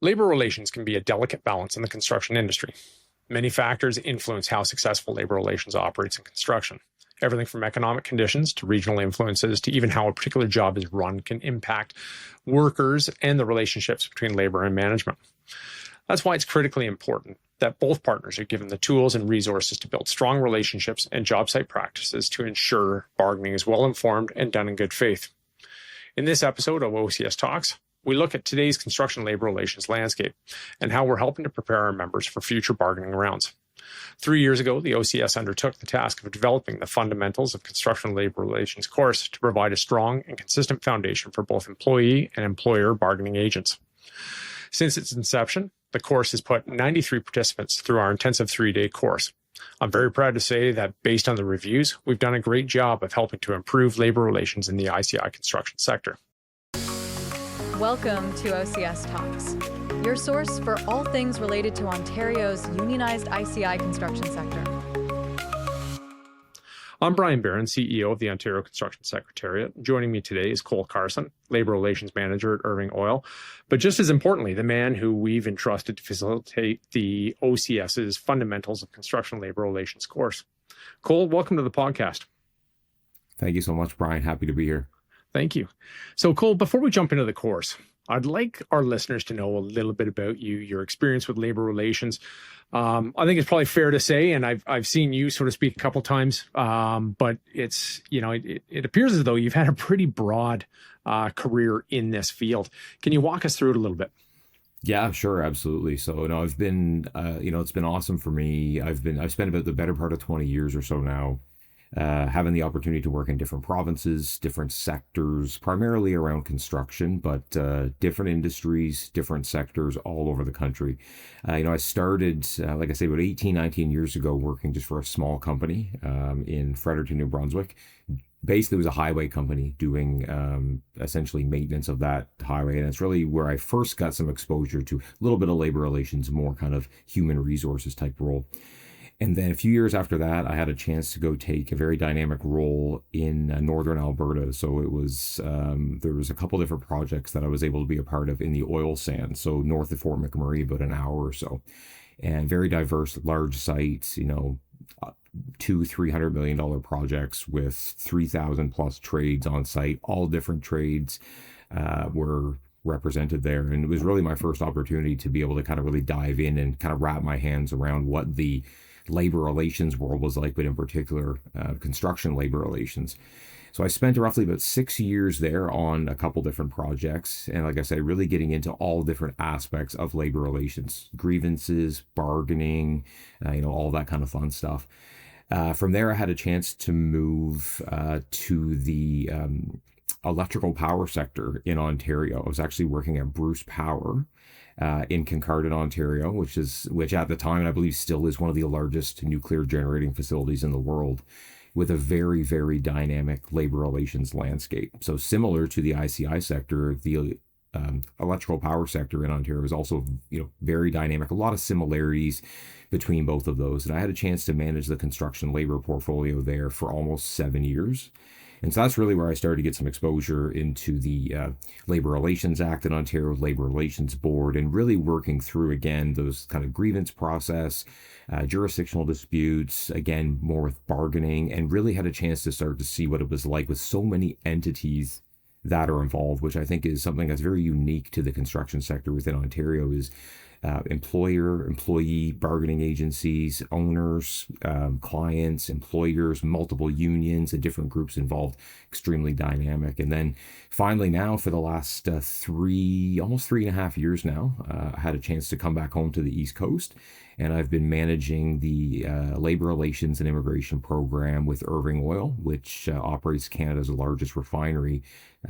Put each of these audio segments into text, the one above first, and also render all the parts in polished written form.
Labor relations can be a delicate balance in the construction industry. Many factors influence how successful labor relations operates in construction. Everything from economic conditions to regional influences to even how a particular job is run can impact workers and the relationships between labor and management. That's why it's critically important that both partners are given the tools and resources to build strong relationships and job site practices to ensure bargaining is well informed and done in good faith. In this episode of OCS Talks, we look at today's construction labor relations landscape and how we're helping to prepare our members for future bargaining rounds. 3 years ago, the OCS undertook the task of developing the Fundamentals of Construction Labor Relations course to provide a strong and consistent foundation for both employee and employer bargaining agents. Since its inception, the course has put 93 participants through our intensive 3-day course. I'm very proud to say that based on the reviews, we've done a great job of helping to improve labor relations in the ICI construction sector. Welcome to OCS Talks, your source for all things related to Ontario's unionized ICI construction sector. I'm Brian Barron, CEO of the Ontario Construction Secretariat. Joining me today is Cole Carson, Labor Relations Manager at Irving Oil, but just as importantly, the man who we've entrusted to facilitate the OCS's Fundamentals of Construction Labor Relations course. Cole, welcome to the podcast. Thank you so much, Brian. Happy to be here. Thank you. So, Cole, before we jump into the course, I'd like our listeners to know a little bit about you, your experience with labor relations. I think it's probably fair to say, and I've seen you sort of speak a couple times, but it's, it appears as though you've had a pretty broad career in this field. Can you walk us through it a little bit? Yeah, sure. Absolutely. So, I've been, it's been awesome for me. I've spent about the better part of 20 years or so now having the opportunity to work in different provinces, different sectors, primarily around construction, but different industries, different sectors all over the country. I started, like I say, about 18, 19 years ago, working just for a small company in Fredericton, New Brunswick. Basically, it was a highway company doing essentially maintenance of that highway. And it's really where I first got some exposure to a little bit of labor relations, more kind of human resources type role. And then a few years after that, I had a chance to go take a very dynamic role in northern Alberta. So it was, there was a couple different projects that I was able to be a part of in the oil sands. So north of Fort McMurray, about an hour or so. And very diverse, large sites, $200-300 million projects with 3,000 plus trades on site. All different trades were represented there. And it was really my first opportunity to be able to kind of really dive in and kind of wrap my hands around what the labor relations world was like, but in particular, construction labor relations. So I spent roughly about 6 years there on a couple different projects. And like I said, really getting into all different aspects of labor relations, grievances, bargaining, all that kind of fun stuff. From there, I had a chance to move to the electrical power sector in Ontario. I was actually working at Bruce Power in Kincardine, Ontario, which at the time, and I believe still is one of the largest nuclear generating facilities in the world, with a very, very dynamic labor relations landscape. So similar to the ICI sector, the electrical power sector in Ontario is also, very dynamic. A lot of similarities between both of those. And I had a chance to manage the construction labor portfolio there for almost 7 years. And so that's really where I started to get some exposure into the Labor Relations Act in Ontario, Labor Relations Board, and really working through, again, those kind of grievance process, jurisdictional disputes, again, more with bargaining, and really had a chance to start to see what it was like with so many entities that are involved, which I think is something that's very unique to the construction sector within Ontario, is employer, employee, bargaining agencies, owners, clients, employers, multiple unions, and different groups involved, extremely dynamic. And then finally now, for the last almost 3.5 years now, I had a chance to come back home to the East Coast. And I've been managing the labor relations and immigration program with Irving Oil, which operates Canada's largest refinery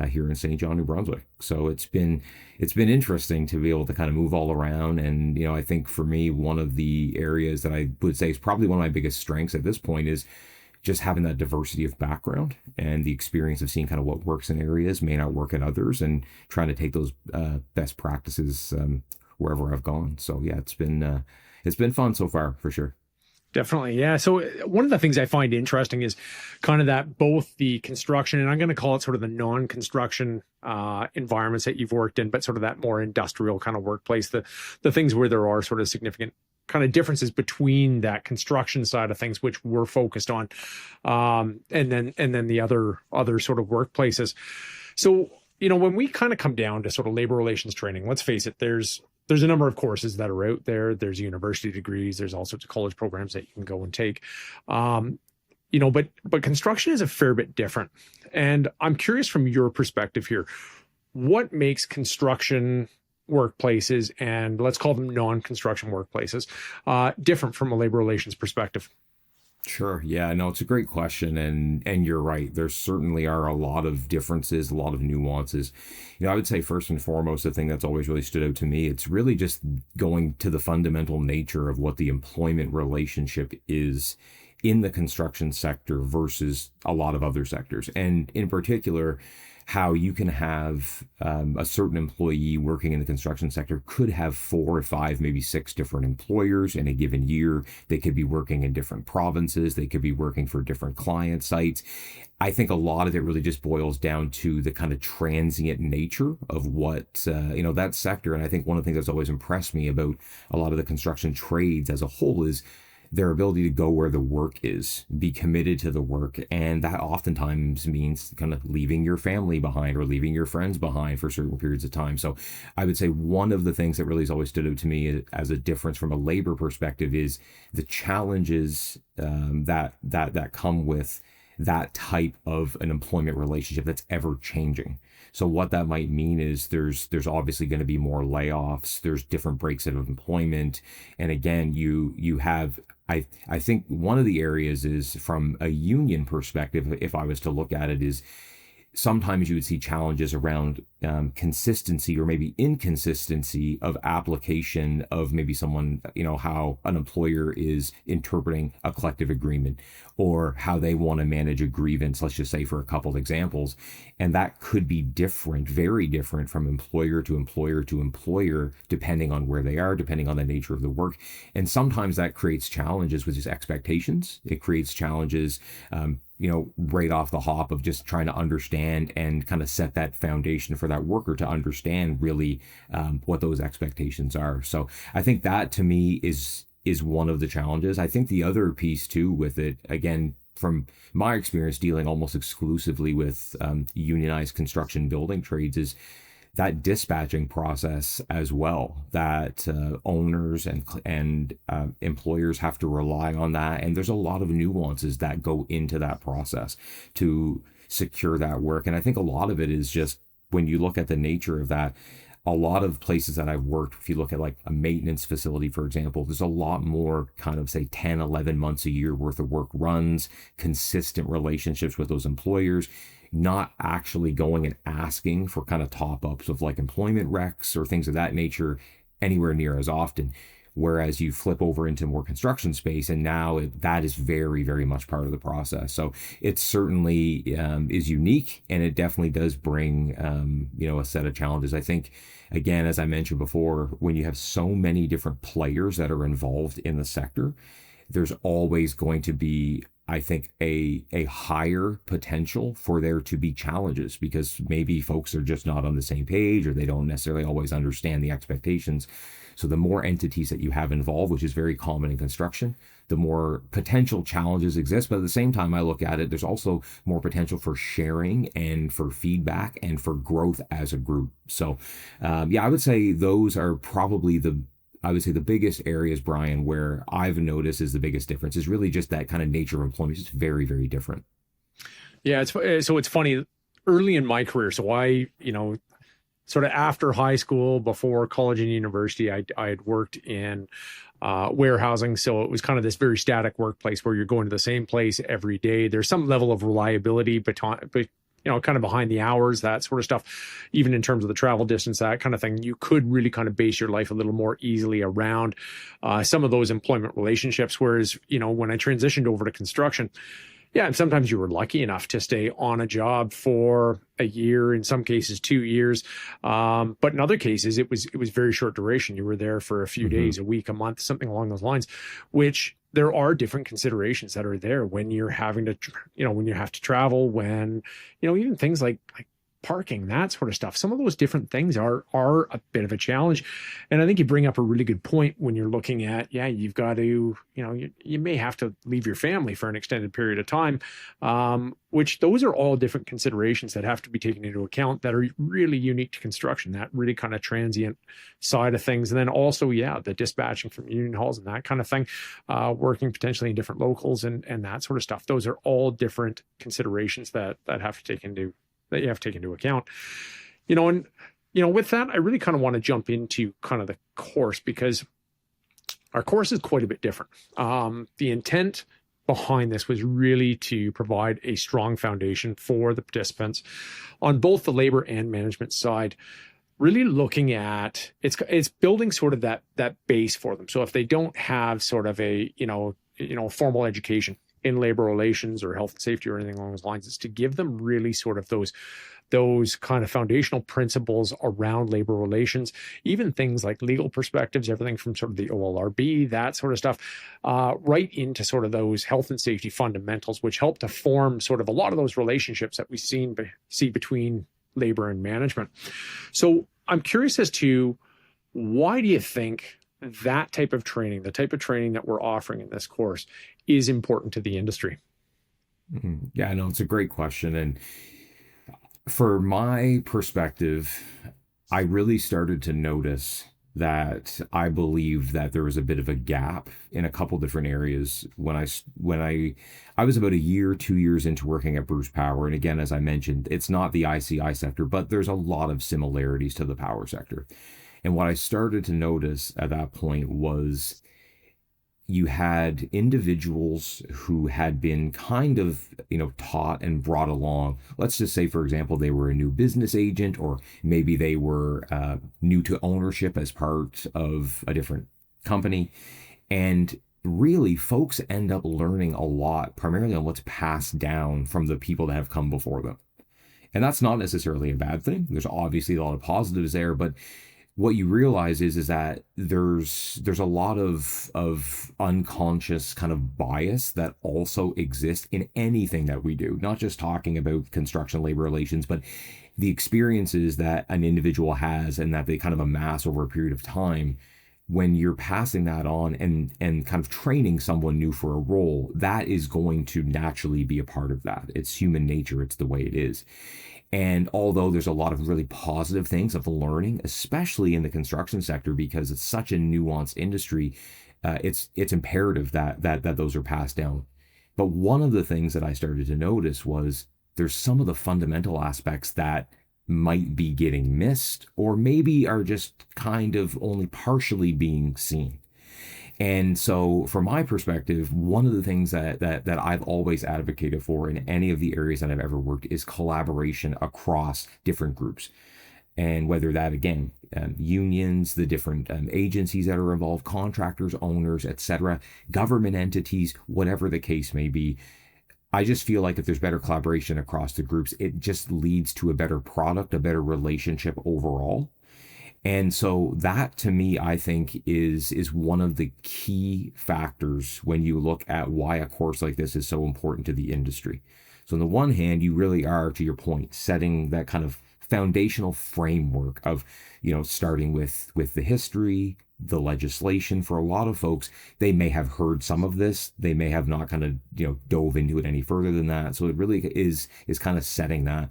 here in St. John, New Brunswick. So it's been interesting to be able to kind of move all around. And, I think for me, one of the areas that I would say is probably one of my biggest strengths at this point is just having that diversity of background and the experience of seeing kind of what works in areas may not work in others, and trying to take those best practices wherever I've gone. So yeah, it's been fun so far, for sure. Definitely. Yeah. So one of the things I find interesting is kind of that both the construction, and I'm going to call it sort of the non-construction environments that you've worked in, but sort of that more industrial kind of workplace, the things where there are sort of significant kind of differences between that construction side of things, which we're focused on, and then the other sort of workplaces. So, when we kind of come down to sort of labor relations training, let's face it, there's a number of courses that are out there. There's university degrees. There's all sorts of college programs that you can go and take. But construction is a fair bit different. And I'm curious from your perspective here, what makes construction workplaces, and let's call them non-construction workplaces, different from a labor relations perspective? Sure. Yeah, no, it's a great question. And you're right. There certainly are a lot of differences, a lot of nuances. I would say first and foremost, the thing that's always really stood out to me, it's really just going to the fundamental nature of what the employment relationship is in the construction sector versus a lot of other sectors. And in particular, how you can have a certain employee working in the construction sector could have 4 or 5, maybe 6 different employers in a given year. They could be working in different provinces. They could be working for different client sites. I think a lot of it really just boils down to the kind of transient nature of what, that sector. And I think one of the things that's always impressed me about a lot of the construction trades as a whole is their ability to go where the work is, be committed to the work. And that oftentimes means kind of leaving your family behind or leaving your friends behind for certain periods of time. So I would say one of the things that really has always stood out to me as a difference from a labor perspective is the challenges that come with that type of an employment relationship that's ever changing. So what that might mean is there's obviously going to be more layoffs. There's different breaks of employment. And again, you have, I think one of the areas is from a union perspective, if I was to look at it, is sometimes you would see challenges around consistency or maybe inconsistency of application of maybe someone, how an employer is interpreting a collective agreement or how they want to manage a grievance, let's just say for a couple of examples. And that could be different, very different from employer to employer to employer, depending on where they are, depending on the nature of the work. And sometimes that creates challenges with just expectations. It creates challenges, right off the hop of just trying to understand and kind of set that foundation for that worker to understand really what those expectations are. So I think that to me is one of the challenges. I think the other piece too with it, again, from my experience dealing almost exclusively with unionized construction building trades, is that dispatching process as well, that owners and employers have to rely on that. And there's a lot of nuances that go into that process to secure that work. And I think a lot of it is just when you look at the nature of that, a lot of places that I've worked, if you look at like a maintenance facility, for example, there's a lot more kind of say 10, 11 months a year worth of work runs, consistent relationships with those employers, not actually going and asking for kind of top ups of like employment recs or things of that nature anywhere near as often. Whereas you flip over into more construction space and now that is very, very much part of the process. So it certainly is unique, and it definitely does bring, a set of challenges. I think, again, as I mentioned before, when you have so many different players that are involved in the sector, there's always going to be, I think, a higher potential for there to be challenges because maybe folks are just not on the same page or they don't necessarily always understand the expectations. So the more entities that you have involved, which is very common in construction, the more potential challenges exist. But at the same time, I look at it, there's also more potential for sharing and for feedback and for growth as a group. So I would say those are probably the biggest areas, Brian, where I've noticed is the biggest difference is really just that kind of nature of employment. It's very, very different. Yeah, it's funny. Early in my career, so I, sort of after high school, before college and university, I had worked in warehousing. So it was kind of this very static workplace where you're going to the same place every day. There's some level of reliability, but kind of behind the hours, that sort of stuff, even in terms of the travel distance, that kind of thing. You could really kind of base your life a little more easily around some of those employment relationships. Whereas, when I transitioned over to construction, yeah, and sometimes you were lucky enough to stay on a job for a year, in some cases 2 years. But in other cases, it was very short duration. You were there for a few days, a week, a month, something along those lines, which there are different considerations that are there when you're having to, when you have to travel, when, even things like parking, that sort of stuff. Some of those different things are a bit of a challenge. And I think you bring up a really good point when you're looking at, you've got to, you may have to leave your family for an extended period of time, which those are all different considerations that have to be taken into account that are really unique to construction, that really kind of transient side of things. And then also, the dispatching from union halls and that kind of thing, working potentially in different locals and that sort of stuff. Those are all different considerations that have to take into that you have to take into account, and, with that, I really kind of want to jump into kind of the course, because our course is quite a bit different. The intent behind this was really to provide a strong foundation for the participants on both the labor and management side, really looking at it's building sort of that base for them. So if they don't have sort of a, formal education in labor relations or health and safety or anything along those lines, is to give them really sort of those kind of foundational principles around labor relations, even things like legal perspectives, everything from sort of the OLRB, that sort of stuff, right into sort of those health and safety fundamentals, which help to form sort of a lot of those relationships that we see between labor and management. So I'm curious as to, why do you think that type of training, the type of training that we're offering in this course, is important to the industry? Mm-hmm. Yeah, no, it's a great question. And for my perspective, I really started to notice that I believe that there was a bit of a gap in a couple different areas when I was about 2 years into working at Bruce Power. And again, as I mentioned, it's not the ICI sector, but there's a lot of similarities to the power sector. And what I started to notice at that point was you had individuals who had been kind of, taught and brought along. Let's just say, for example, they were a new business agent, or maybe they were new to ownership as part of a different company. And really, folks end up learning a lot, primarily on what's passed down from the people that have come before them. And that's not necessarily a bad thing. There's obviously a lot of positives there, but what you realize is that there's a lot of unconscious kind of bias that also exists in anything that we do, not just talking about construction labor relations, but the experiences that an individual has and that they kind of amass over a period of time. When you're passing that on and kind of training someone new for a role, that is going to naturally be a part of that. It's human nature. It's the way it is. And although there's a lot of really positive things of learning, especially in the construction sector, because it's such a nuanced industry, it's imperative that those are passed down. But one of the things that I started to notice was there's some of the fundamental aspects that might be getting missed, or maybe are just kind of only partially being seen. And so from my perspective, one of the things that I've always advocated for in any of the areas that I've ever worked is collaboration across different groups. And whether that, again, unions, the different agencies that are involved, contractors, owners, etc., government entities, whatever the case may be, I just feel like if there's better collaboration across the groups, it just leads to a better product, a better relationship overall. And so that, to me, I think is one of the key factors when you look at why a course like this is so important to the industry. So on the one hand, you really are, to your point, setting that kind of foundational framework of, starting with the history, the legislation. For a lot of folks, they may have heard some of this. They may have not kind of, dove into it any further than that. So it really is kind of setting that.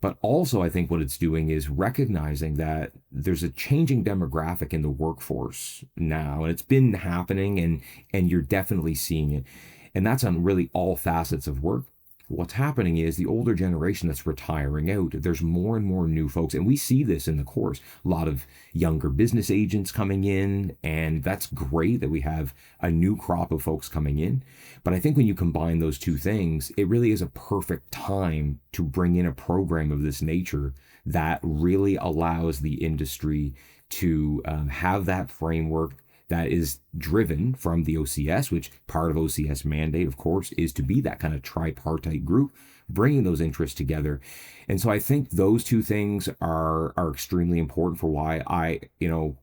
But also, I think what it's doing is recognizing that there's a changing demographic in the workforce now, and it's been happening, and you're definitely seeing it. And that's on really all facets of work. What's happening is the older generation that's retiring out, there's more and more new folks, and we see this in the course. A lot of younger business agents coming in, and that's great that we have a new crop of folks coming in. But I think when you combine those two things, it really is a perfect time to bring in a program of this nature that really allows the industry to have that framework that is driven from the OCS, which part of OCS mandate, of course, is to be that kind of tripartite group, bringing those interests together. And so I think those two things are extremely important for why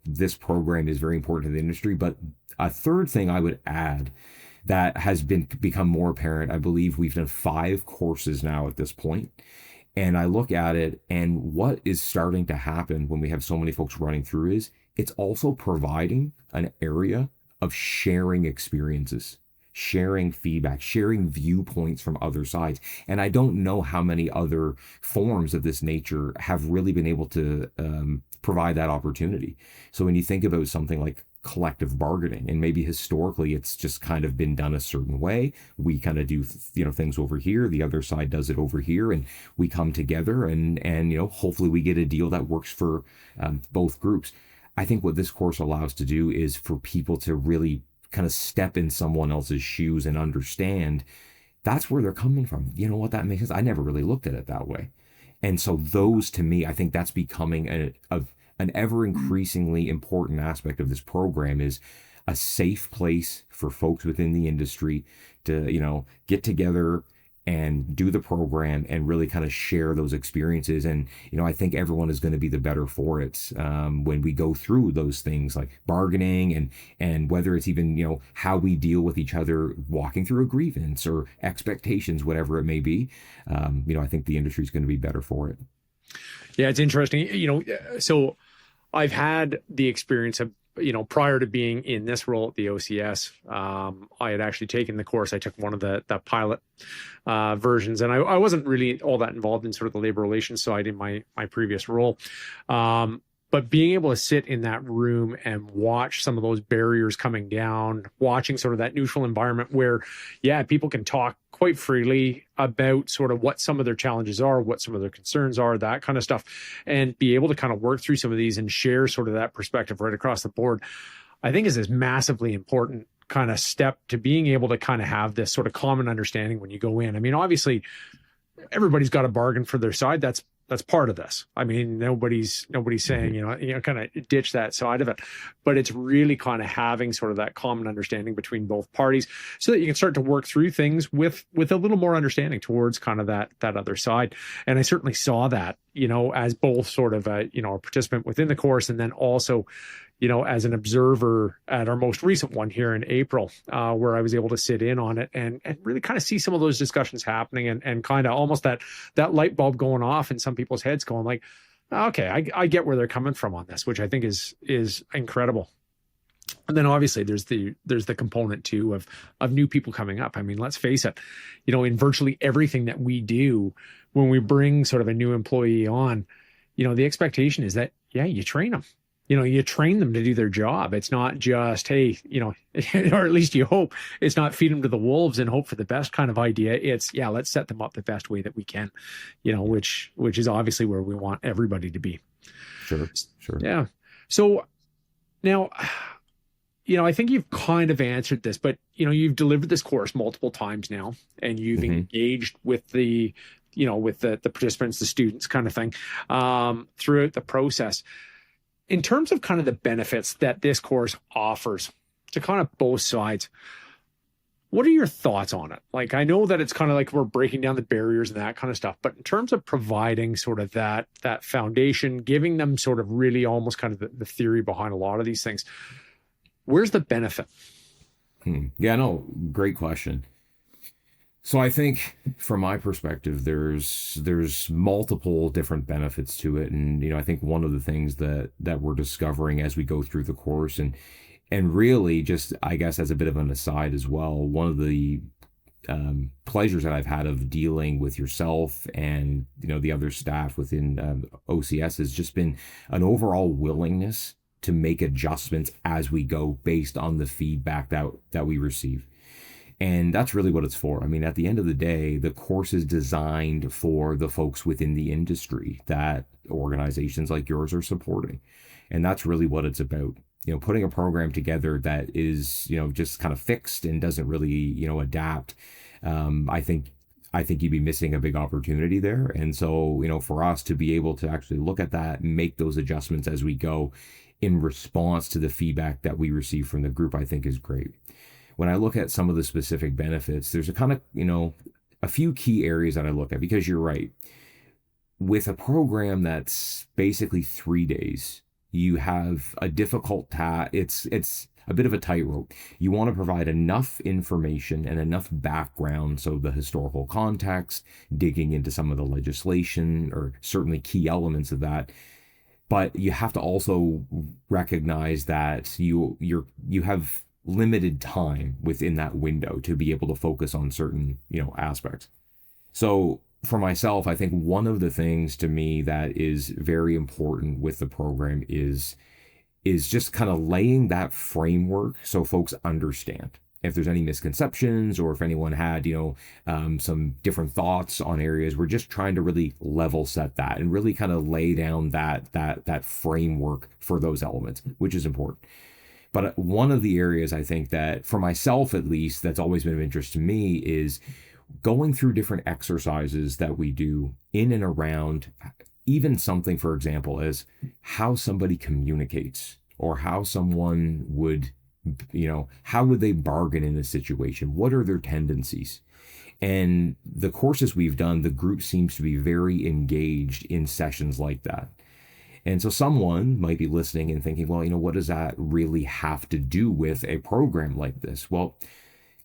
this program is very important to the industry. But a third thing I would add that has become more apparent. I believe we've done 5 courses now at this point. And I look at it, and what is starting to happen when we have so many folks running through is it's also providing an area of sharing experiences, sharing feedback, sharing viewpoints from other sides. And I don't know how many other forms of this nature have really been able to provide that opportunity. So when you think about something like collective bargaining, and maybe historically it's just kind of been done a certain way, we kind of do things over here, the other side does it over here, and we come together and hopefully we get a deal that works for both groups. I think what this course allows to do is for people to really kind of step in someone else's shoes and understand that's where they're coming from. You know what, that makes sense. I never really looked at it that way. And so those, to me, I think that's becoming an ever increasingly important aspect of this program, is a safe place for folks within the industry to, get together and do the program and really kind of share those experiences. And, I think everyone is going to be the better for it when we go through those things like bargaining and whether it's even, how we deal with each other, walking through a grievance or expectations, whatever it may be. I think the industry is going to be better for it. Yeah, it's interesting. So I've had the experience of, prior to being in this role at the OCS, I had actually taken the course. I took one of the pilot versions, and I wasn't really all that involved in sort of the labor relations side in my previous role. But being able to sit in that room and watch some of those barriers coming down, watching sort of that neutral environment where, people can talk quite freely about sort of what some of their challenges are, what some of their concerns are, that kind of stuff, and be able to kind of work through some of these and share sort of that perspective right across the board, I think is this massively important kind of step to being able to kind of have this sort of common understanding when you go in. I mean, obviously, everybody's got a bargain for their side. That's part of this. I mean, nobody's saying, kind of ditch that side of it, but it's really kind of having sort of that common understanding between both parties so that you can start to work through things with a little more understanding towards kind of that other side. And I certainly saw that, as both sort of a participant within the course, and then also, as an observer at our most recent one here in April, where I was able to sit in on it and really kind of see some of those discussions happening and kind of almost that light bulb going off in some people's heads going like, okay, I get where they're coming from on this, which I think is incredible. And then obviously there's the component too of new people coming up. I mean, let's face it, in virtually everything that we do, when we bring sort of a new employee on, the expectation is that, you train them. You train them to do their job. It's not just, hey, or at least you hope it's not feed them to the wolves and hope for the best kind of idea. It's, let's set them up the best way that we can, which is obviously where we want everybody to be. Sure. Yeah. So now, I think you've kind of answered this, but, you've delivered this course multiple times now, and you've engaged with the participants, the students kind of thing, throughout the process. In terms of kind of the benefits that this course offers to kind of both sides, what are your thoughts on it? Like, I know that it's kind of like we're breaking down the barriers and that kind of stuff, but in terms of providing sort of that foundation, giving them sort of really almost kind of the theory behind a lot of these things, where's the benefit? Yeah, no, great question. So I think from my perspective, there's multiple different benefits to it. And, I think one of the things that we're discovering as we go through the course and really just, I guess, as a bit of an aside as well, one of the pleasures that I've had of dealing with yourself and, the other staff within OCS has just been an overall willingness to make adjustments as we go based on the feedback that we receive. And that's really what it's for. I mean, at the end of the day, the course is designed for the folks within the industry that organizations like yours are supporting. And that's really what it's about. Putting a program together that is, just kind of fixed and doesn't really, adapt. I think you'd be missing a big opportunity there. And so, for us to be able to actually look at that and make those adjustments as we go in response to the feedback that we receive from the group, I think is great. When I look at some of the specific benefits, there's a kind of, a few key areas that I look at, because you're right. With a program that's basically 3 days, you have a difficult task. It's a bit of a tightrope. You want to provide enough information and enough background, so the historical context, digging into some of the legislation or certainly key elements of that. But you have to also recognize that you have limited time within that window to be able to focus on certain, aspects. So for myself, I think one of the things to me that is very important with the program is just kind of laying that framework so folks understand if there's any misconceptions, or if anyone had, some different thoughts on areas. We're just trying to really level set that and really kind of lay down that framework for those elements, which is important. But one of the areas I think that, for myself at least, that's always been of interest to me is going through different exercises that we do in and around even something, for example, as how somebody communicates, or how someone would, how would they bargain in a situation? What are their tendencies? And the courses we've done, the group seems to be very engaged in sessions like that. And so someone might be listening and thinking, well, what does that really have to do with a program like this? Well,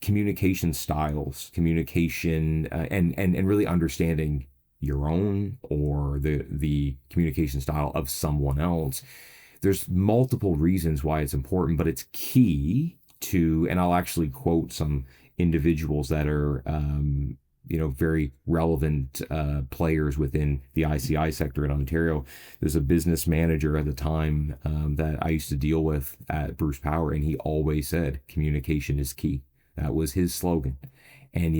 communication styles, communication, and really understanding your own or the communication style of someone else. There's multiple reasons why it's important, but it's key to, and I'll actually quote some individuals that are, very relevant players within the ICI sector in Ontario. There's a business manager at the time that I used to deal with at Bruce Power, and he always said, communication is key. That was his slogan. And,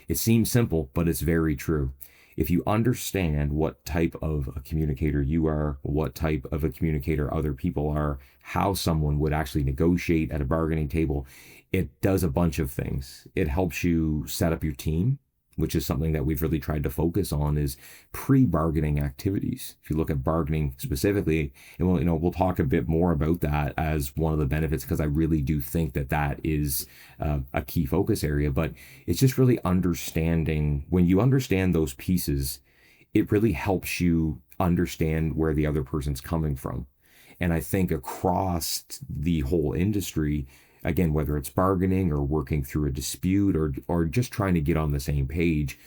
it seems simple, but it's very true. If you understand what type of a communicator you are, what type of a communicator other people are, how someone would actually negotiate at a bargaining table, it does a bunch of things. It helps you set up your team, which is something that we've really tried to focus on, is pre-bargaining activities. If you look at bargaining specifically, and we'll talk a bit more about that as one of the benefits, because I really do think that is a key focus area. But it's just really understanding, when you understand those pieces, it really helps you understand where the other person's coming from. And I think across the whole industry, again, whether it's bargaining or working through a dispute or just trying to get on the same page,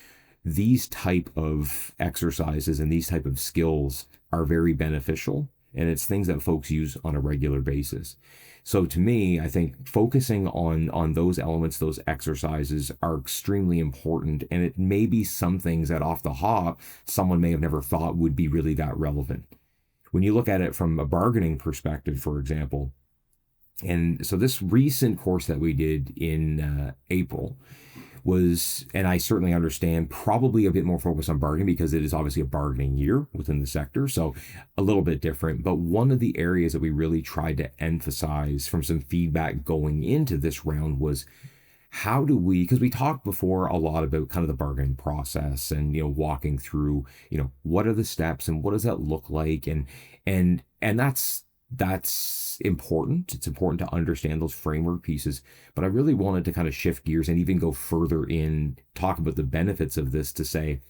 these type of exercises and these type of skills are very beneficial, and it's things that folks use on a regular basis. So to me, I think focusing on those elements, those exercises, are extremely important, and it may be some things that off the hop someone may have never thought would be really that relevant. When you look at it from a bargaining perspective, for example, and so this recent course that we did in April was, and I certainly understand, probably a bit more focused on bargaining because it is obviously a bargaining year within the sector, so a little bit different. But one of the areas that we really tried to emphasize from some feedback going into this round was, how do we, because we talked before a lot about kind of the bargaining process and, walking through, what are the steps and what does that look like? And that's important. It's important to understand those framework pieces, but I really wanted to kind of shift gears and even go further in, talk about the benefits of this, to say,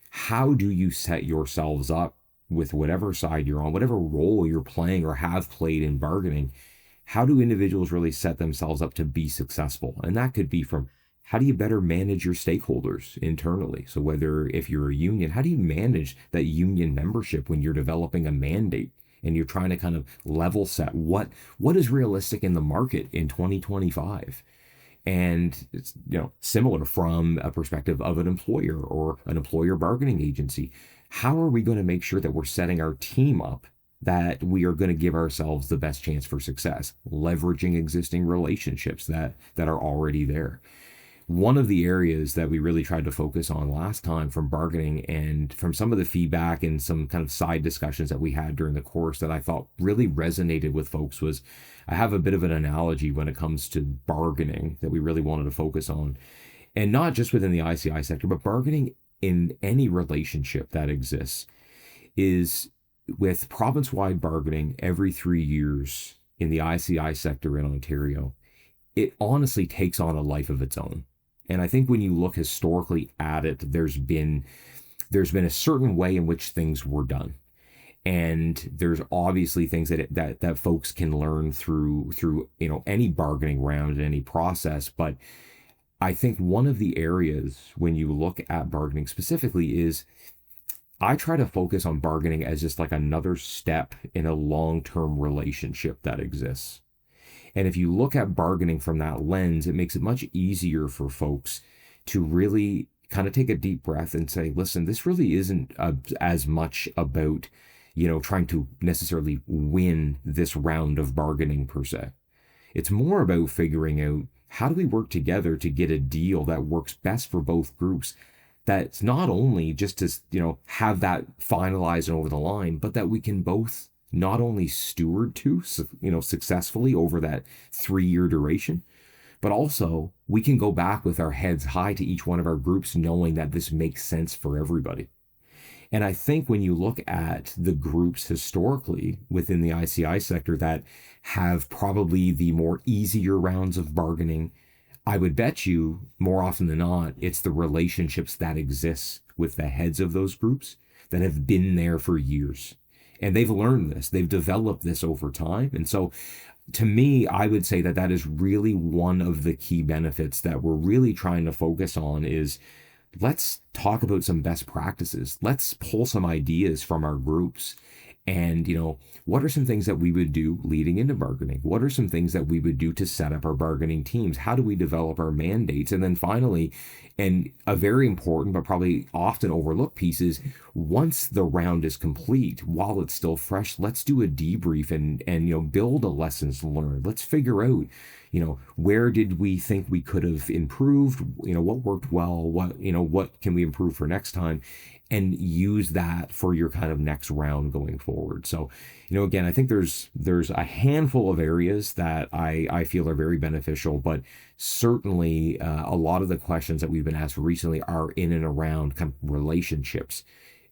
how do you set yourselves up with whatever side you're on, whatever role you're playing or have played in bargaining? How do individuals really set themselves up to be successful? And that could be from, how do you better manage your stakeholders internally? So whether, if you're a union, how do you manage that union membership when you're developing a mandate and you're trying to kind of level set what is realistic in the market in 2025? And it's, similar from a perspective of an employer or an employer bargaining agency. How are we going to make sure that we're setting our team up that we are going to give ourselves the best chance for success, leveraging existing relationships that are already there? One of the areas that we really tried to focus on last time from bargaining, and from some of the feedback and some kind of side discussions that we had during the course that I thought really resonated with folks, was, I have a bit of an analogy when it comes to bargaining that we really wanted to focus on. And not just within the ICI sector, but bargaining in any relationship that exists, is with province-wide bargaining every 3 years in the ICI sector in Ontario. It honestly takes on a life of its own. And I think when you look historically at it, there's been a certain way in which things were done. And there's obviously things that folks can learn through any bargaining round and any process. But I think one of the areas when you look at bargaining specifically is I try to focus on bargaining as just like another step in a long-term relationship that exists. And if you look at bargaining from that lens, it makes it much easier for folks to really kind of take a deep breath and say, listen, this really isn't as much about, trying to necessarily win this round of bargaining per se. It's more about figuring out how do we work together to get a deal that works best for both groups, that's not only just to, have that finalized and over the line, but that we can both not only steward to, successfully over that 3-year duration, but also we can go back with our heads high to each one of our groups, knowing that this makes sense for everybody. And I think when you look at the groups historically within the ICI sector that have probably the more easier rounds of bargaining, I would bet you more often than not, it's the relationships that exist with the heads of those groups that have been there for years. And they've learned this, they've developed this over time. And so to me, I would say that is really one of the key benefits that we're really trying to focus on is let's talk about some best practices. Let's pull some ideas from our groups. And, what are some things that we would do leading into bargaining? What are some things that we would do to set up our bargaining teams? How do we develop our mandates? And then finally, and a very important but probably often overlooked piece is once the round is complete, while it's still fresh, let's do a debrief and build a lessons learned. Let's figure out, where did we think we could have improved? What worked well? What can we improve for next time? And use that for your kind of next round going forward. So, again, I think there's a handful of areas that I feel are very beneficial, but certainly a lot of the questions that we've been asked recently are in and around kind of relationships,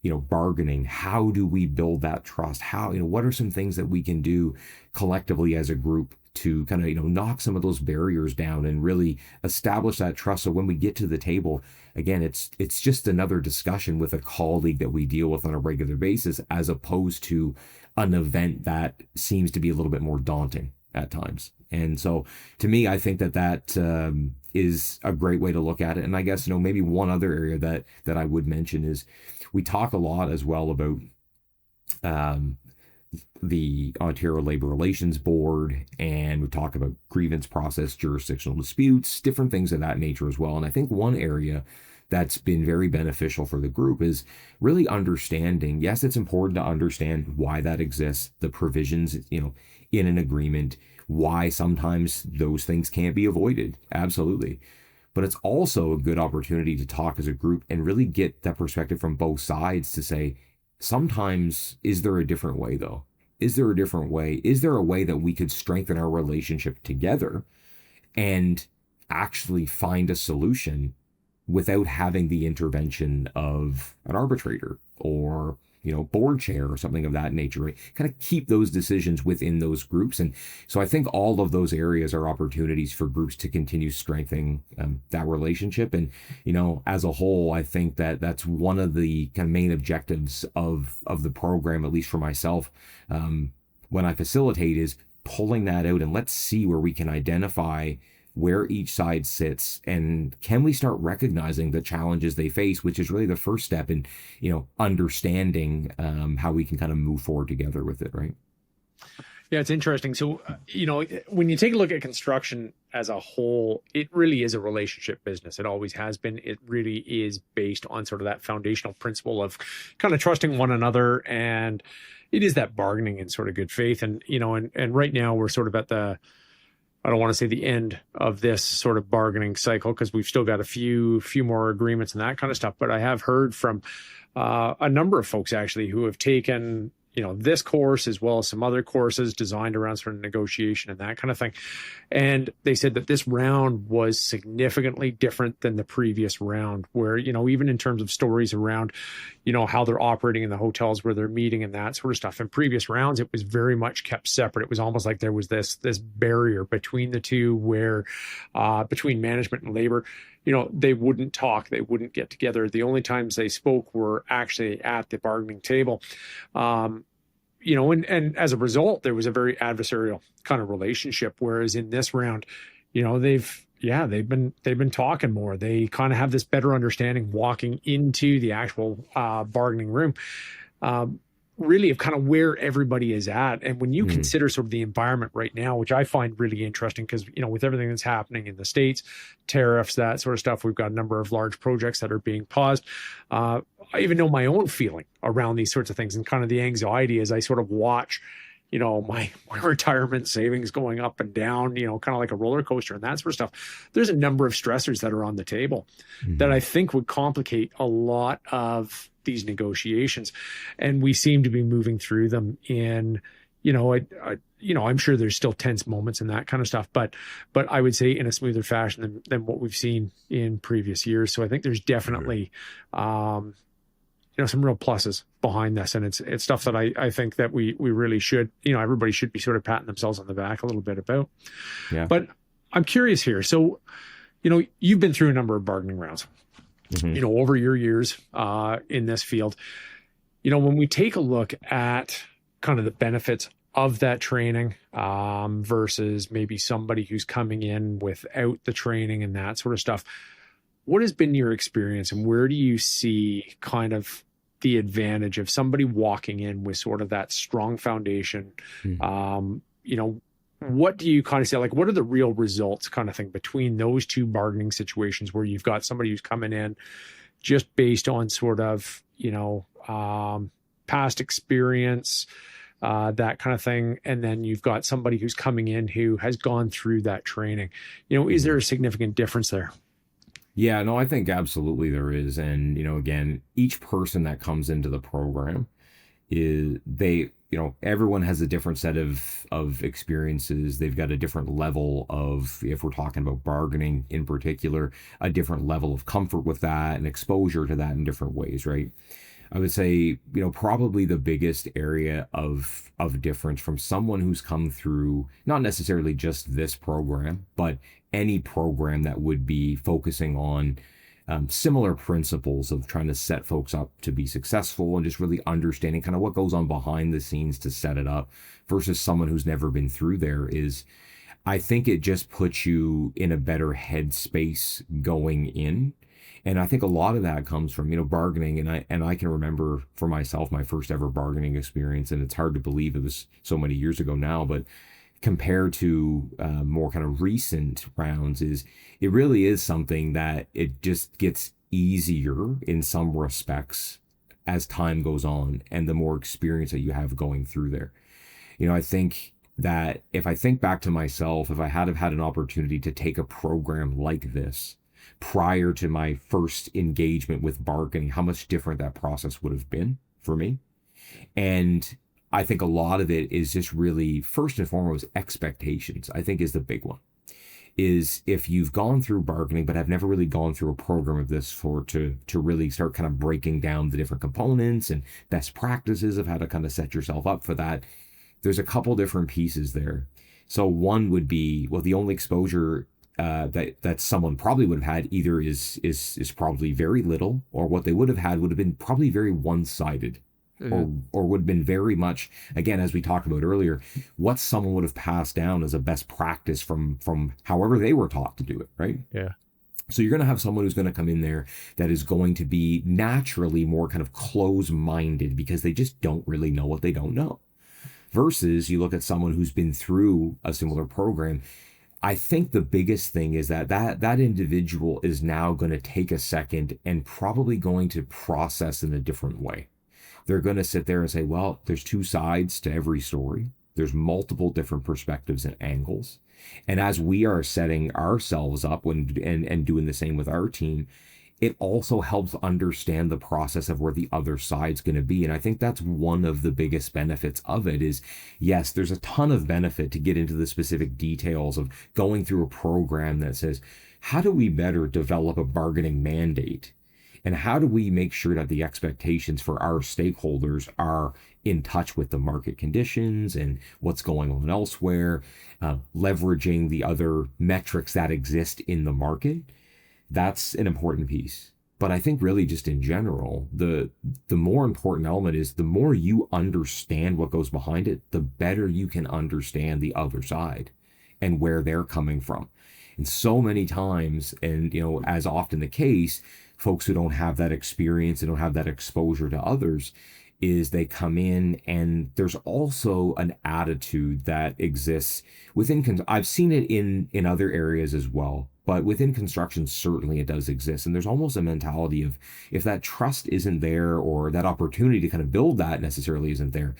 bargaining. How do we build that trust? How, what are some things that we can do collectively as a group to kind of, knock some of those barriers down and really establish that trust. So when we get to the table, again, it's just another discussion with a colleague that we deal with on a regular basis, as opposed to an event that seems to be a little bit more daunting at times. And so to me, I think that is a great way to look at it. And I guess, maybe one other area that I would mention is we talk a lot as well about the Ontario Labor Relations Board, and we talk about grievance process, jurisdictional disputes, different things of that nature as well. And I think one area that's been very beneficial for the group is really understanding, yes, it's important to understand why that exists, the provisions, in an agreement, why sometimes those things can't be avoided. Absolutely. But it's also a good opportunity to talk as a group and really get that perspective from both sides to say, sometimes, is there a different way though? Is there a different way? Is there a way that we could strengthen our relationship together and actually find a solution without having the intervention of an arbitrator or, board chair or something of that nature, right? Kind of keep those decisions within those groups. And so I think all of those areas are opportunities for groups to continue strengthening that relationship. And, as a whole, I think that that's one of the kind of main objectives of the program, at least for myself, when I facilitate, is pulling that out and let's see where we can identify where each side sits, and can we start recognizing the challenges they face, which is really the first step in, understanding how we can kind of move forward together with it, right? Yeah, it's interesting. So, when you take a look at construction as a whole, it really is a relationship business. It always has been. It really is based on sort of that foundational principle of kind of trusting one another, and it is that bargaining in sort of good faith. And, and right now we're sort of at I don't want to say the end of this sort of bargaining cycle, because we've still got a few more agreements and that kind of stuff. But I have heard from a number of folks actually who have taken, this course as well as some other courses designed around sort of negotiation and that kind of thing. And they said that this round was significantly different than the previous round, where, even in terms of stories around, how they're operating in the hotels where they're meeting and that sort of stuff. In previous rounds, it was very much kept separate. It was almost like there was this barrier between the two, where between management and labor, they wouldn't talk, they wouldn't get together. The only times they spoke were actually at the bargaining table. and as a result, there was a very adversarial kind of relationship. Whereas in this round, they've been talking more. They kind of have this better understanding walking into the actual bargaining room, really of kind of where everybody is at. And when you consider sort of the environment right now, which I find really interesting, because, with everything that's happening in the States, tariffs, that sort of stuff, we've got a number of large projects that are being paused. I even know my own feeling around these sorts of things and kind of the anxiety as I sort of watch, my retirement savings going up and down, kind of like a roller coaster and that sort of stuff. There's a number of stressors that are on the table that I think would complicate a lot of these negotiations. And we seem to be moving through them in, I'm sure there's still tense moments and that kind of stuff, but I would say in a smoother fashion than what we've seen in previous years. So I think there's definitely, some real pluses behind this. And it's stuff that I think that we really should, everybody should be sort of patting themselves on the back a little bit about. Yeah. But I'm curious here. So, you've been through a number of bargaining rounds, over your years in this field. When we take a look at kind of the benefits of that training versus maybe somebody who's coming in without the training and that sort of stuff, what has been your experience and where do you see kind of the advantage of somebody walking in with sort of that strong foundation? What do you kind of say, like, what are the real results kind of thing between those two bargaining situations where you've got somebody who's coming in just based on sort of, past experience, that kind of thing. And then you've got somebody who's coming in who has gone through that training. Is there a significant difference there? Yeah, no, I think absolutely there is. And, again, each person that comes into the program everyone has a different set of experiences. They've got a different level of, if we're talking about bargaining in particular, a different level of comfort with that and exposure to that in different ways, right? I would say, probably the biggest area of difference from someone who's come through, not necessarily just this program, but any program that would be focusing on similar principles of trying to set folks up to be successful and just really understanding kind of what goes on behind the scenes to set it up versus someone who's never been through there is, I think it just puts you in a better headspace going in. And I think a lot of that comes from, bargaining. And I can remember for myself, my first ever bargaining experience, and it's hard to believe it was so many years ago now, but compared to more kind of recent rounds it really is something that it just gets easier in some respects as time goes on and the more experience that you have going through there. I think that if I think back to myself, if I had have had an opportunity to take a program like this prior to my first engagement with bargaining, how much different that process would have been for me. And I think a lot of it is just really, first and foremost, expectations, I think is the big one. Is if you've gone through bargaining, but have never really gone through a program of this to really start kind of breaking down the different components and best practices of how to kind of set yourself up for that, there's a couple different pieces there. So one would be, well, the only exposure that someone probably would have had either is probably very little, or what they would have been probably very one-sided. Or would have been very much, again, as we talked about earlier, what someone would have passed down as a best practice from however they were taught to do it, right? Yeah. So you're going to have someone who's going to come in there that is going to be naturally more kind of close-minded because they just don't really know what they don't know. Versus you look at someone who's been through a similar program. I think the biggest thing is that individual is now going to take a second and probably going to process in a different way. They're going to sit there and say, well, there's two sides to every story. There's multiple different perspectives and angles. And as we are setting ourselves up and doing the same with our team, it also helps understand the process of where the other side's going to be. And I think that's one of the biggest benefits of it is, yes, there's a ton of benefit to get into the specific details of going through a program that says, how do we better develop a bargaining mandate? And how do we make sure that the expectations for our stakeholders are in touch with the market conditions and what's going on elsewhere, leveraging the other metrics that exist in the market? That's an important piece. But I think really just in general, the more important element is the more you understand what goes behind it, the better you can understand the other side and where they're coming from. And so many times, and as often the case, folks who don't have that experience and don't have that exposure to others, is they come in and there's also an attitude that exists within, I've seen it in other areas as well, but within construction, certainly it does exist. And there's almost a mentality of, if that trust isn't there, or that opportunity to kind of build that necessarily isn't there,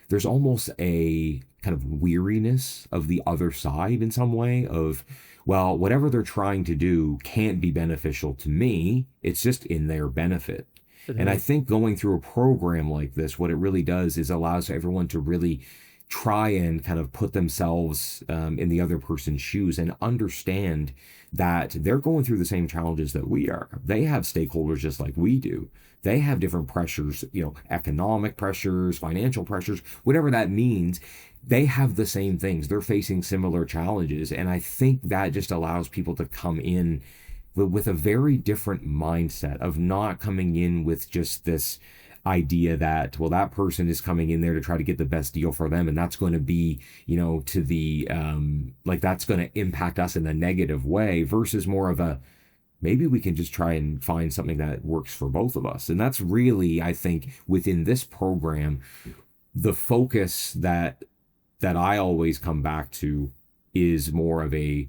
there's almost a kind of weariness of the other side in some way of, well, whatever they're trying to do can't be beneficial to me. It's just in their benefit. And I think going through a program like this, what it really does is allows everyone to really try and kind of put themselves in the other person's shoes and understand that they're going through the same challenges that we are. They have stakeholders just like we do. They have different pressures, economic pressures, financial pressures, whatever that means. They have the same things. They're facing similar challenges. And I think that just allows people to come in with a very different mindset of not coming in with just this idea that, well, that person is coming in there to try to get the best deal for them, and that's going to be, to the that's going to impact us in a negative way, versus more of a, maybe we can just try and find something that works for both of us. And that's really, I think, within this program, the focus that I always come back to is more of a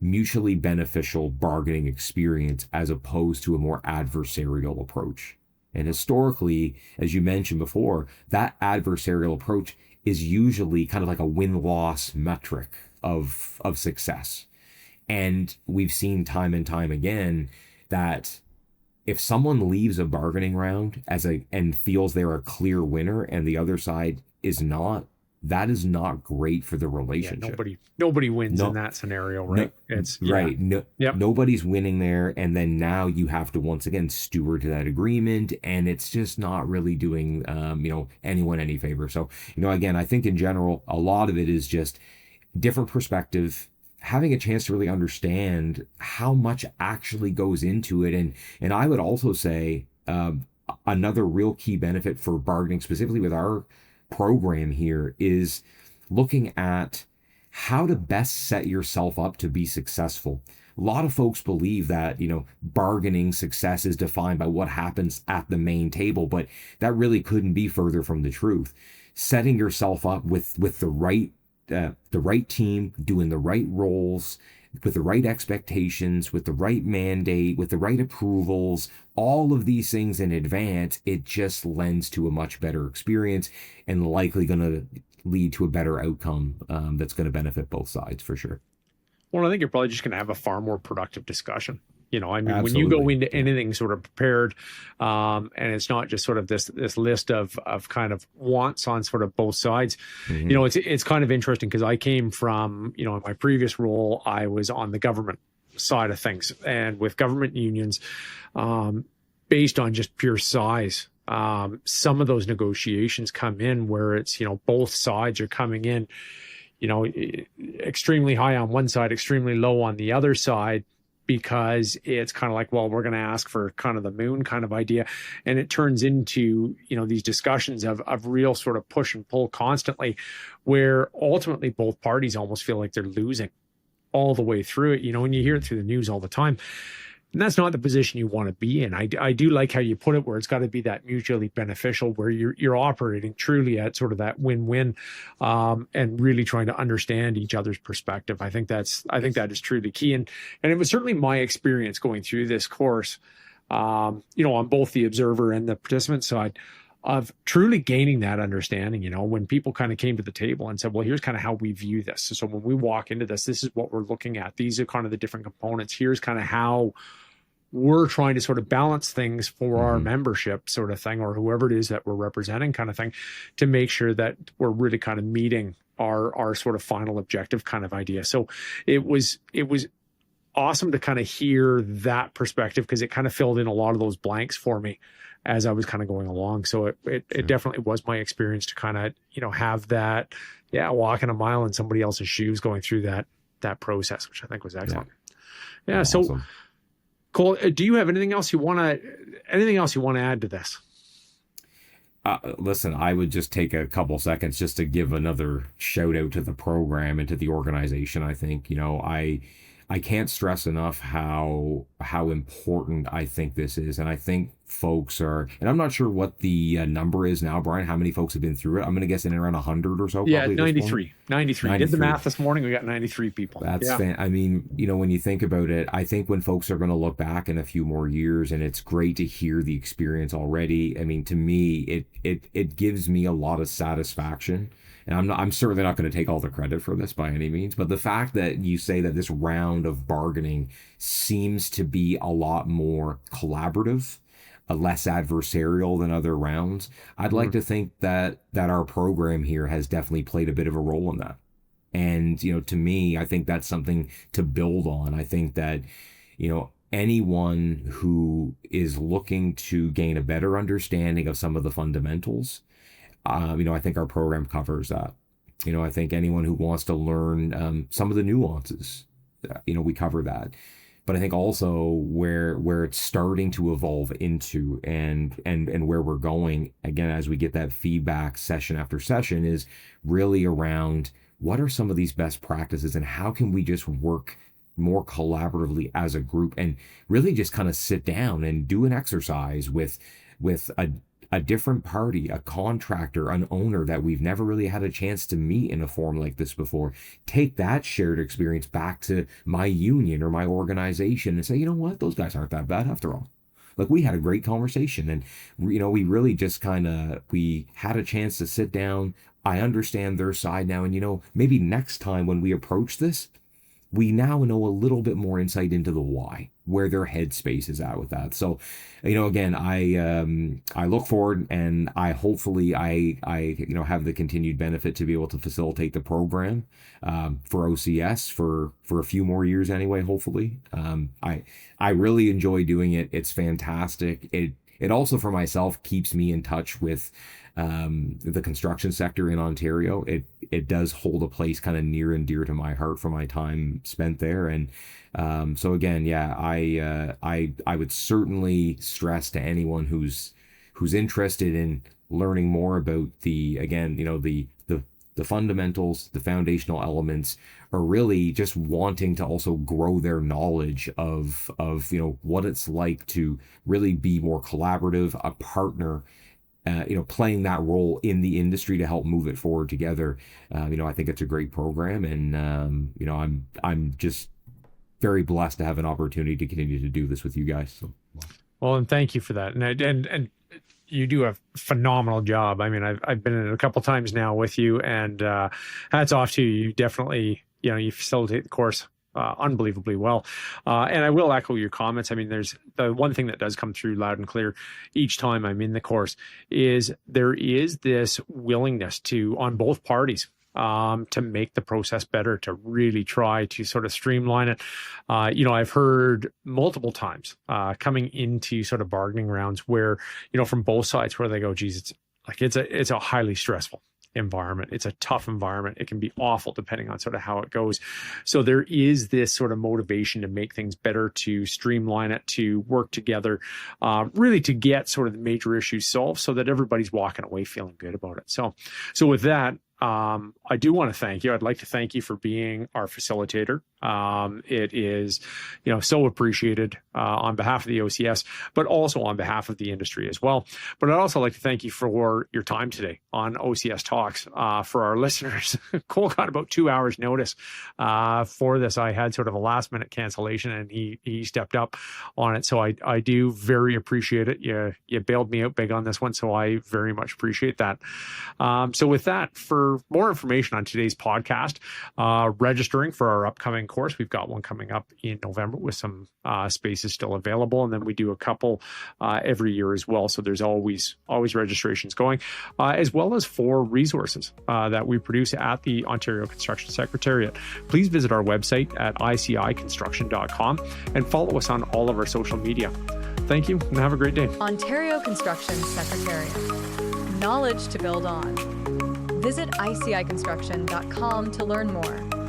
mutually beneficial bargaining experience as opposed to a more adversarial approach. And historically, as you mentioned before, that adversarial approach is usually kind of like a win-loss metric of success. And we've seen time and time again that if someone leaves a bargaining round and feels they're a clear winner and the other side is not, that is not great for the relationship. Yeah, nobody wins in that scenario, right? Right. Nobody's winning there. And then now you have to once again steward to that agreement, and it's just not really doing anyone any favor. So, again, I think in general, a lot of it is just different perspective, having a chance to really understand how much actually goes into it. And I would also say another real key benefit for bargaining, specifically with our program here, is looking at how to best set yourself up to be successful. A lot of folks believe that, bargaining success is defined by what happens at the main table, but that really couldn't be further from the truth. Setting yourself up with the right team, doing the right roles, with the right expectations, with the right mandate, with the right approvals, all of these things in advance, it just lends to a much better experience and likely going to lead to a better outcome that's going to benefit both sides for sure. Well, I think you're probably just going to have a far more productive discussion. Absolutely. When you go into anything sort of prepared, and it's not just sort of this list of kind of wants on sort of both sides, it's kind of interesting because I came from, in my previous role, I was on the government side of things, and with government unions, based on just pure size, some of those negotiations come in where it's, both sides are coming in, extremely high on one side, extremely low on the other side, because it's kind of like, well, we're going to ask for kind of the moon kind of idea. And it turns into, these discussions of real sort of push and pull constantly, where ultimately both parties almost feel like they're losing all the way through it, and you hear it through the news all the time. And that's not the position you want to be in. I do like how you put it, where it's got to be that mutually beneficial, where you're operating truly at sort of that win-win, and really trying to understand each other's perspective. I think that is truly key. And it was certainly my experience going through this course, on both the observer and the participant side, of truly gaining that understanding, when people kind of came to the table and said, well, here's kind of how we view this. So when we walk into this is what we're looking at. These are kind of the different components. Here's kind of how we're trying to sort of balance things for our membership sort of thing, or whoever it is that we're representing kind of thing, to make sure that we're really kind of meeting our sort of final objective kind of idea. So it was awesome to kind of hear that perspective, because it kind of filled in a lot of those blanks for me as I was kind of going along. So it definitely was my experience to kind of, have that, walking a mile in somebody else's shoes going through that process, which I think was excellent. Yeah. Awesome. So Cole, do you have anything else you want to add to this? Listen, I would just take a couple seconds just to give another shout out to the program and to the organization. I think, I can't stress enough how important I think this is. And I think folks are, and I'm not sure what the number is now, Brian, how many folks have been through it. I'm going to guess in and around 100 or so. Yeah, 93. 93. Did the math this morning. We got 93 people. That's I mean, when you think about it, I think when folks are going to look back in a few more years, and it's great to hear the experience already. I mean, to me, it gives me a lot of satisfaction. And I'm certainly not going to take all the credit for this by any means, but the fact that you say that this round of bargaining seems to be a lot more collaborative, less adversarial than other rounds, I'd like to think that our program here has definitely played a bit of a role in that. And, to me, I think that's something to build on. I think that, anyone who is looking to gain a better understanding of some of the fundamentals, I think our program covers that. I think anyone who wants to learn some of the nuances, we cover that. But I think also where it's starting to evolve into and where we're going, again, as we get that feedback session after session, is really around what are some of these best practices and how can we just work more collaboratively as a group and really just kind of sit down and do an exercise with a different party, a contractor, an owner that we've never really had a chance to meet in a forum like this before. Take that shared experience back to my union or my organization and say, you know what, those guys aren't that bad after all. Like, we had a great conversation and, we really just we had a chance to sit down. I understand their side now. And, maybe next time when we approach this, we now know a little bit more insight into the why, where their headspace is at with that. So, again, I look forward and I hopefully have the continued benefit to be able to facilitate the program for OCS for a few more years anyway, hopefully. I really enjoy doing it. It's fantastic. It also, for myself, keeps me in touch with the construction sector in Ontario. It does hold a place kind of near and dear to my heart for my time spent there. And so again, I would certainly stress to anyone who's interested in learning more about the fundamentals, the foundational elements, or really just wanting to also grow their knowledge of what it's like to really be more collaborative, a partner, playing that role in the industry to help move it forward together. I think it's a great program, and I'm just very blessed to have an opportunity to continue to do this with you guys. So, well, and thank you for that. And you do a phenomenal job. I mean, I've been in it a couple times now with you, and hats off to you. You definitely, you facilitate the course unbelievably well. And I will echo your comments. I mean, there's the one thing that does come through loud and clear each time I'm in the course is there is this willingness on both parties to make the process better, to really try to sort of streamline it. I've heard multiple times coming into sort of bargaining rounds where, from both sides, where they go, geez, it's a highly stressful environment. It's a tough environment. It can be awful depending on sort of how it goes. So there is this sort of motivation to make things better, to streamline it, to work together, really to get sort of the major issues solved so that everybody's walking away feeling good about it. So with that, I do want to thank you. I'd like to thank you for being our facilitator. It is, so appreciated on behalf of the OCS, but also on behalf of the industry as well. But I'd also like to thank you for your time today on OCS Talks. For our listeners, Cole got about 2 hours notice for this. I had sort of a last minute cancellation and he stepped up on it. So I do very appreciate it. You bailed me out big on this one. So I very much appreciate that. So with that, for more information on today's podcast, registering for our upcoming course, we've got one coming up in November with some spaces still available, and then we do a couple every year as well. So there's always registrations going, as well as 4 resources that we produce at the Ontario Construction Secretariat. Please visit our website at iciconstruction.com and follow us on all of our social media. Thank you and have a great day. Ontario Construction Secretariat. Knowledge to build on. Visit iciconstruction.com to learn more.